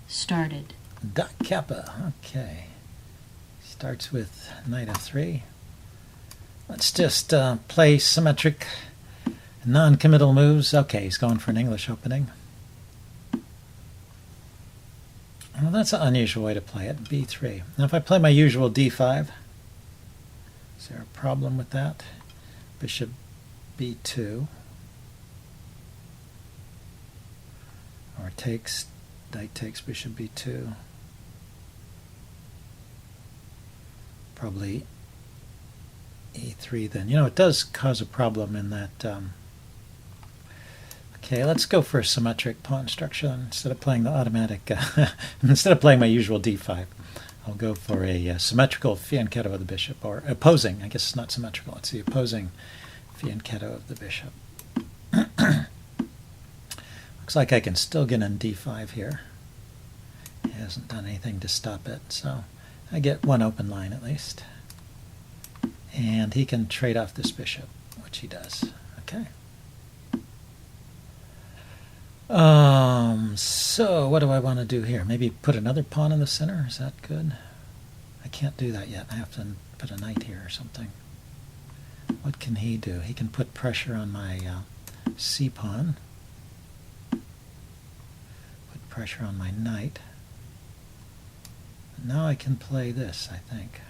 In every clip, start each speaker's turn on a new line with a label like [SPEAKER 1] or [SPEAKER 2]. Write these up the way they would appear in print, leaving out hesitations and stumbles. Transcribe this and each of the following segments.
[SPEAKER 1] started.
[SPEAKER 2] Da Kappa, okay. Starts with knight f3. Let's just play symmetric non-committal moves. Okay, he's going for an English opening. Well, that's an unusual way to play it, b3. Now if I play my usual d5, is there a problem with that? Bishop b2. Or takes, knight takes bishop b2. Probably e3 then. You know, it does cause a problem in that... okay, let's go for a symmetric pawn structure instead of playing the automatic... instead of playing my usual d5, I'll go for a symmetrical fianchetto of the bishop, or opposing. I guess it's not symmetrical. It's the opposing fianchetto of the bishop. Looks like I can still get in d5 here. He hasn't done anything to stop it, so I get one open line at least. And he can trade off this bishop, which he does. Okay. So what do I want to do here? Maybe put another pawn in the center? Is that good? I can't do that yet. I have to put a knight here or something. What can he do? He can put pressure on my c pawn. Put pressure on my knight. Now I can play this, I think.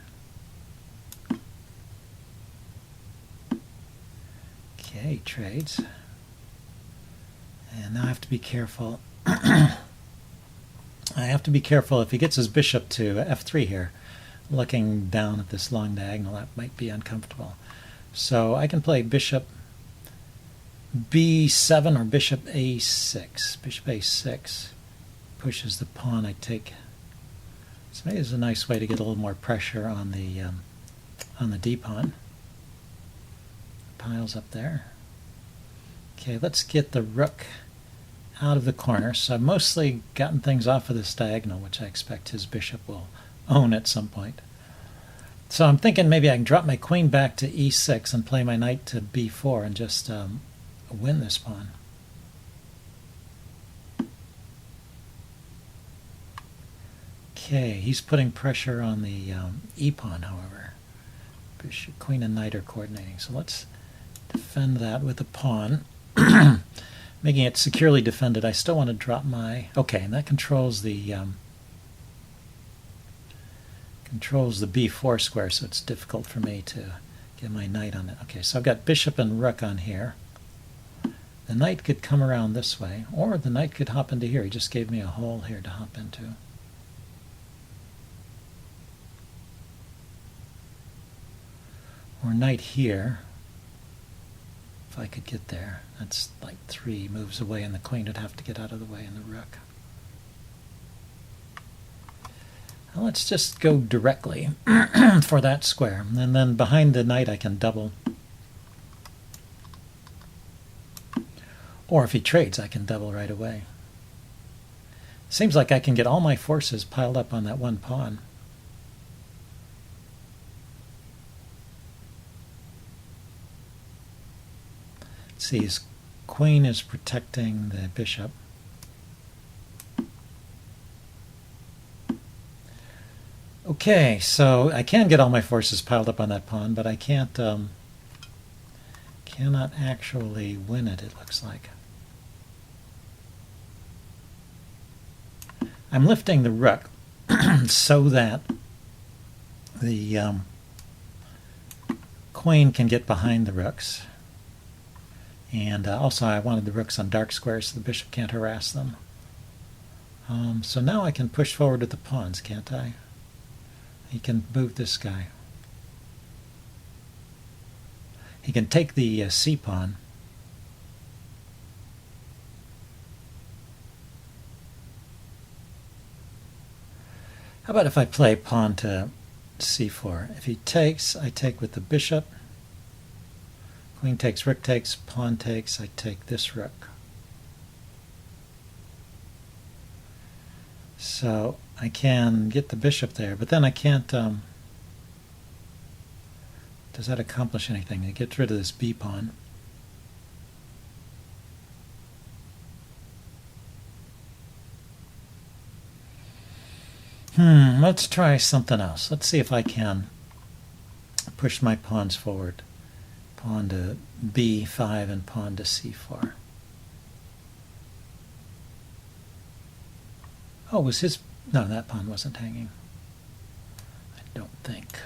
[SPEAKER 2] Okay, he trades. And now I have to be careful. I have to be careful if he gets his bishop to f3 here. Looking down at this long diagonal, that might be uncomfortable. So I can play bishop b7 or bishop a6. Bishop a6 pushes the pawn I take. So maybe it's a nice way to get a little more pressure on the d pawn. Piles up there. Okay, let's get the rook out of the corner. So I've mostly gotten things off of this diagonal, which I expect his bishop will own at some point. So I'm thinking maybe I can drop my queen back to e6 and play my knight to b4 and just win this pawn. Okay, he's putting pressure on the e pawn, however. Bishop, queen, and knight are coordinating. So let's defend that with a pawn. Making it securely defended. I still want to drop my... Okay, and that controls the b4 square, so it's difficult for me to get my knight on it. Okay, so I've got bishop and rook on here. The knight could come around this way, or the knight could hop into here. He just gave me a hole here to hop into. Or knight here. If I could get there. That's like 3 moves away, and the queen would have to get out of the way, and the rook. Now let's just go directly for that square. And then behind the knight I can double. Or if he trades, I can double right away. Seems like I can get all my forces piled up on that one pawn. See, his queen is protecting the bishop. Okay, so I can get all my forces piled up on that pawn, but I cannot actually win it, it looks like. I'm lifting the rook so that the queen can get behind the rooks. And also I wanted the rooks on dark squares so the bishop can't harass them. So now I can push forward with the pawns, can't I? He can move this guy. He can take the c pawn. How about if I play pawn to c4? If he takes, I take with the bishop. Queen takes, rook takes, pawn takes, I take this rook. So I can get the bishop there, but then I can't... does that accomplish anything? It gets rid of this b pawn. Let's try something else. Let's see if I can push my pawns forward. Pawn to b5 and pawn to c4. Oh, was his... No, that pawn wasn't hanging. I don't think.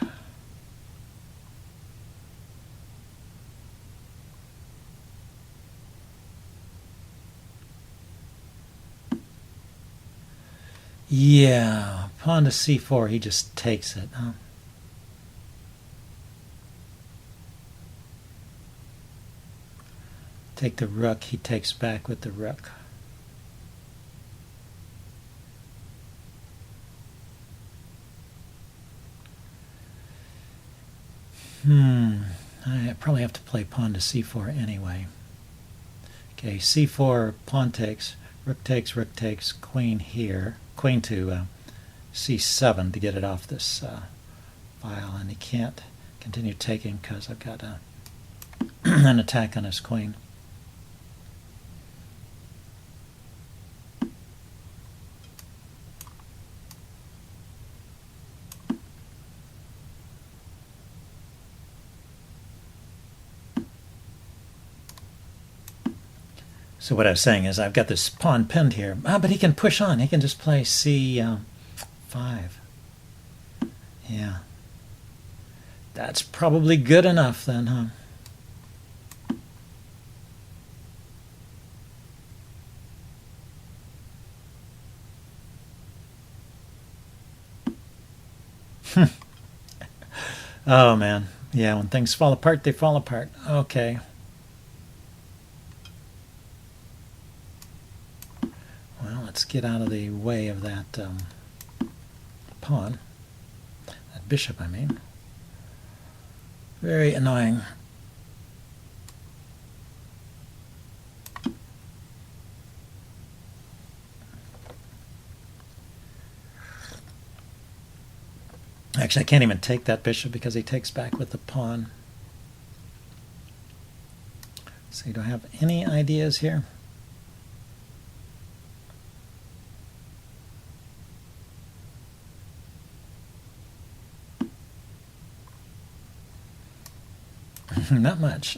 [SPEAKER 2] Yeah, pawn to c4, he just takes it, huh? Take the rook, he takes back with the rook. I probably have to play pawn to c4 anyway. Okay, c4, pawn takes, rook takes, queen here. Queen to c7 to get it off this file, and he can't continue taking because I've got an attack on his queen. So what I was saying is I've got this pawn pinned here. But he can push on. He can just play c5. Yeah. That's probably good enough then, huh? Oh, man. Yeah, when things fall apart, they fall apart. Okay. Let's get out of the way of that pawn, that bishop, I mean. Very annoying. Actually, I can't even take that bishop because he takes back with the pawn. So you don't have any ideas here? Not much.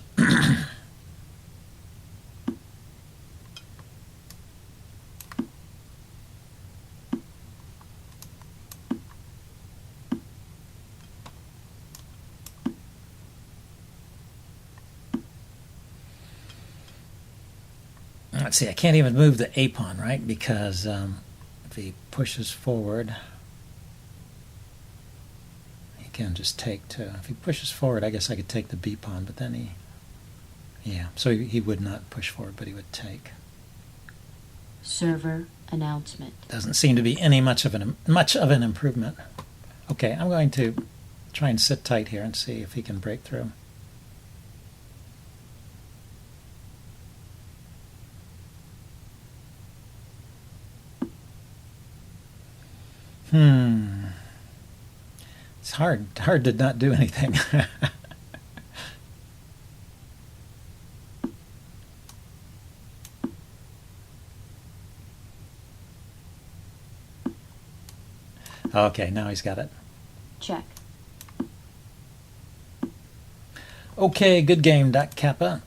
[SPEAKER 2] Let's see, I can't even move the A pawn, right? Because if he pushes forward, he can just take to... If he pushes forward, I guess I could take the B pawn, but then he... Yeah, so he would not push forward, but he would take.
[SPEAKER 1] Server announcement.
[SPEAKER 2] Doesn't seem to be any much of an improvement. Okay, I'm going to try and sit tight here and see if he can break through. It's hard to not do anything. Okay, now he's got it.
[SPEAKER 1] Check.
[SPEAKER 2] Okay, good game, Doc Kappa.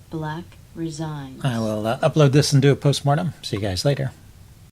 [SPEAKER 1] Black resigns.
[SPEAKER 2] I will upload this and do a postmortem. See you guys later.